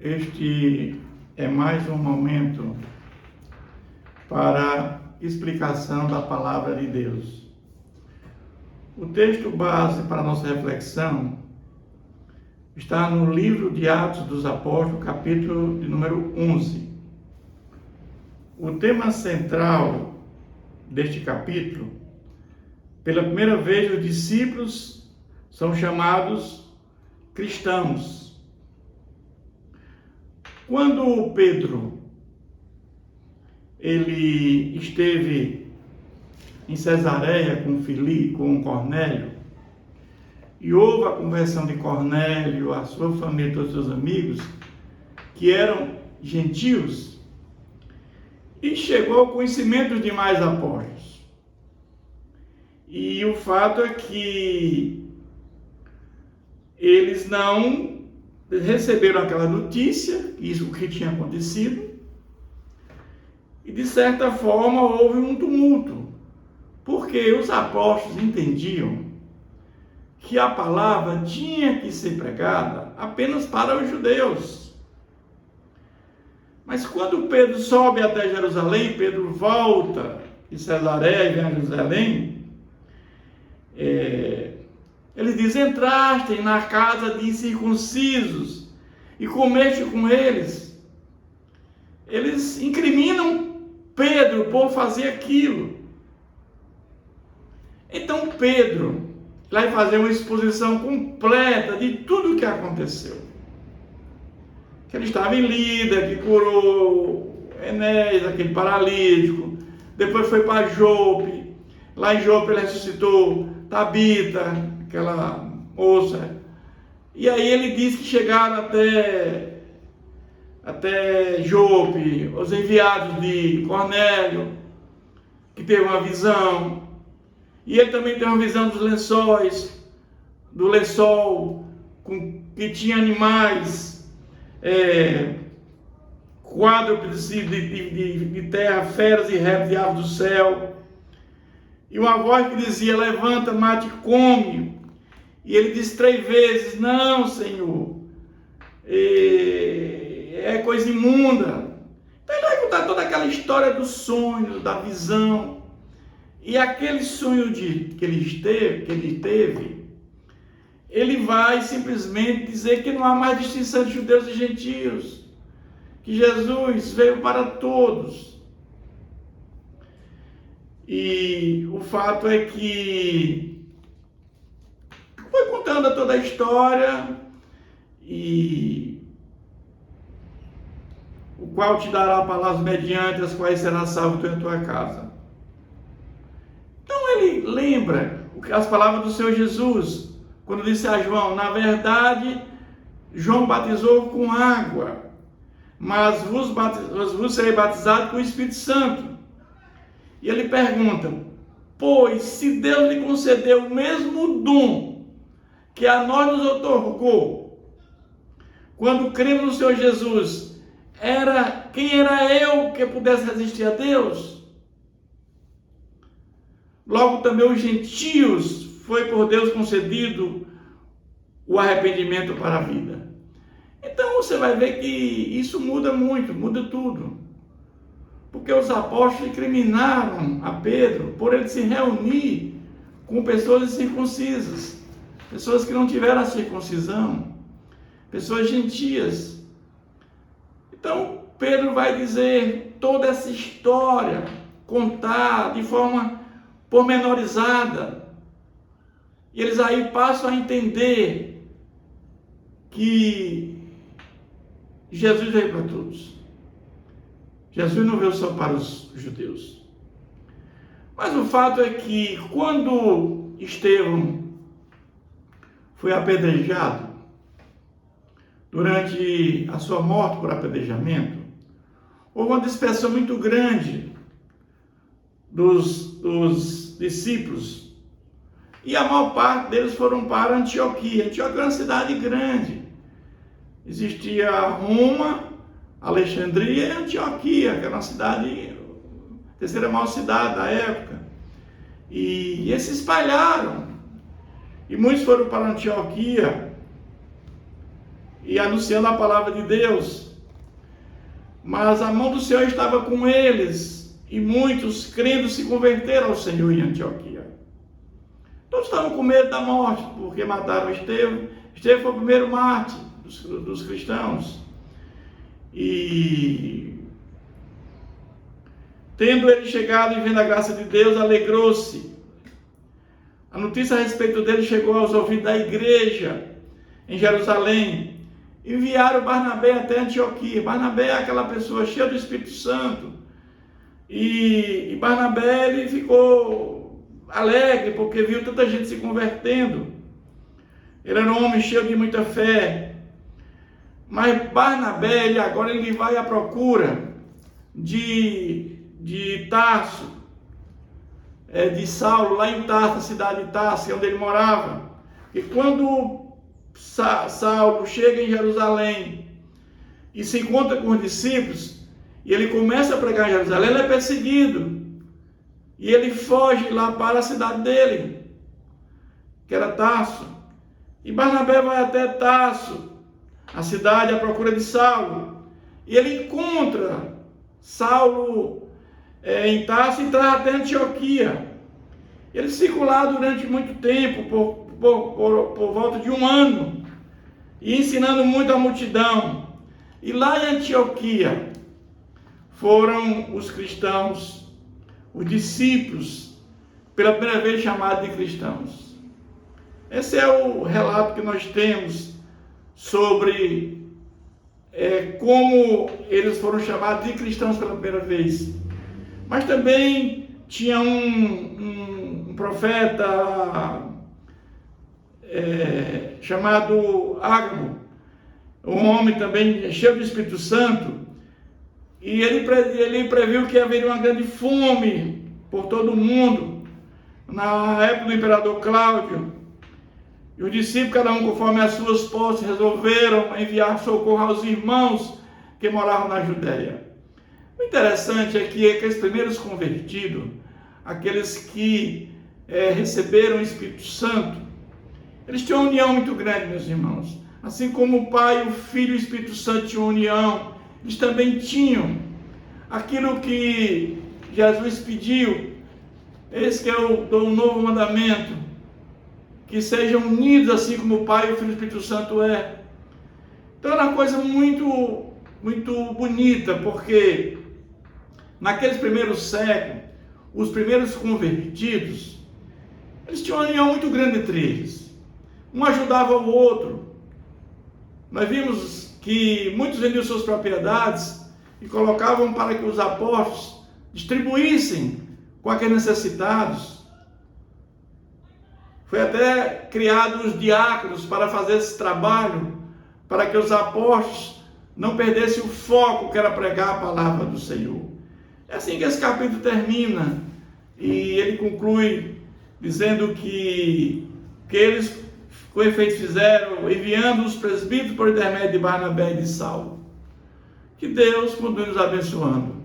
Este é mais um momento para explicação da palavra de Deus. O texto base para a nossa reflexão está no livro de Atos dos Apóstolos, capítulo de número 11. O tema central deste capítulo, pela primeira vez os discípulos são chamados cristãos. Quando Pedro ele esteve em Cesareia com Cornélio, e houve a conversão de Cornélio, a sua família, todos os seus amigos, que eram gentios, e chegou ao conhecimento dos demais apóstolos. E o fato é que eles não receberam aquela notícia, isso o que tinha acontecido, e de certa forma houve um tumulto, porque os apóstolos entendiam que a palavra tinha que ser pregada apenas para os judeus. Mas quando Pedro sobe até Jerusalém, Pedro volta de Cesareia e vem a Jerusalém, ele diz: entraste na casa de incircuncisos e comeste com eles. Eles incriminam Pedro por fazer aquilo. Então Pedro vai fazer uma exposição completa de tudo o que aconteceu. Que ele estava em Lida, que curou Enéas, aquele paralítico. Depois foi para Jope. Lá em Jope ele ressuscitou Tabita, aquela moça. E aí ele diz que chegaram até Jope, os enviados de Cornélio, que teve uma visão. E ele também tem uma visão dos lençóis, do lençol, que tinha animais, quádrupes de terra, feras e répteis e aves do céu. E uma voz que dizia: levanta, mate e come. E ele disse 3 vezes: não, Senhor, é coisa imunda. Então ele vai contar toda aquela história dos sonhos, da visão. E aquele sonho que ele teve, ele vai simplesmente dizer que não há mais distinção de judeus e gentios, que Jesus veio para todos. E o fato é que foi contando toda a história, e o qual te dará palavras mediante as quais será salvo tu e a tua casa. Então ele lembra as palavras do Senhor Jesus, quando disse a João: na verdade, João batizou com água, mas vos serei batizado com o Espírito Santo. E ele pergunta: pois se Deus lhe concedeu o mesmo dom que a nós nos outorgou, quando cremos no Senhor Jesus, quem era eu que pudesse resistir a Deus? Logo também os gentios foi por Deus concedido o arrependimento para a vida. Então você vai ver que isso muda muito, muda tudo. Porque os apóstolos incriminaram a Pedro por ele se reunir com pessoas incircuncisas, pessoas que não tiveram a circuncisão, pessoas gentias. Então Pedro vai dizer toda essa história, contar de forma pormenorizada. E eles aí passam a entender que Jesus veio para todos. Jesus não veio só para os judeus. Mas o fato é que quando Estevão foi apedrejado, durante a sua morte por apedrejamento, houve uma dispersão muito grande dos discípulos, e a maior parte deles foram para Antioquia. Antioquia é uma cidade grande. Existia Roma, Alexandria e Antioquia, que era uma cidade, a terceira maior cidade da época. E eles se espalharam. E muitos foram para Antioquia. e anunciando a palavra de Deus. Mas a mão do Senhor estava com eles, e muitos crendo se converteram ao Senhor em Antioquia. Todos estavam com medo da morte, porque mataram Estevão. Estevão foi o primeiro mártir dos cristãos. E tendo ele chegado e vendo a graça de Deus, alegrou-se. A notícia a respeito dele chegou aos ouvidos da igreja em Jerusalém. Enviaram Barnabé até Antioquia. Barnabé é aquela pessoa cheia do Espírito Santo. E Barnabé ele ficou alegre porque viu tanta gente se convertendo. Ele era um homem cheio de muita fé. Mas Barnabé agora ele vai à procura de Tarso, de Saulo, lá em Tarso, a cidade de Tarso, onde ele morava. E quando Saulo chega em Jerusalém e se encontra com os discípulos, e ele começa a pregar em Jerusalém, ele é perseguido. E ele foge lá para a cidade dele, que era Tarso. E Barnabé vai até Tarso, a cidade, à procura de Saulo. E ele encontra Saulo em Tarso e traz até Antioquia. Eles ficam lá durante muito tempo, por volta de 1 ano, e ensinando muito a multidão. E lá em Antioquia foram os cristãos, os discípulos, pela primeira vez chamados de cristãos. Esse é o relato que nós temos sobre como eles foram chamados de cristãos pela primeira vez. Mas também tinha um profeta chamado Ágabo, um homem também cheio do Espírito Santo, e ele previu que haveria uma grande fome por todo o mundo, na época do imperador Cláudio. E os discípulos, cada um conforme as suas posses, resolveram enviar socorro aos irmãos que moravam na Judéia. O interessante é que aqueles primeiros convertidos, aqueles que receberam o Espírito Santo, eles tinham uma união muito grande, meus irmãos. Assim como o Pai, o Filho e o Espírito Santo tinham união, eles também tinham aquilo que Jesus pediu. Esse que eu dou um novo mandamento, que sejam unidos assim como o Pai, o Filho e o Espírito Santo é. Então era uma coisa muito, muito bonita, porque naqueles primeiros séculos, os primeiros convertidos, eles tinham uma união muito grande entre eles. Um ajudava o outro. Nós vimos que muitos vendiam suas propriedades e colocavam para que os apóstolos distribuíssem com aqueles necessitados. Foi até criado os diáconos para fazer esse trabalho, para que os apóstolos não perdessem o foco que era pregar a palavra do Senhor. É assim que esse capítulo termina, e ele conclui dizendo que eles, com efeito, fizeram, enviando os presbíteros por intermédio de Barnabé e de Saulo. Que Deus continue nos abençoando.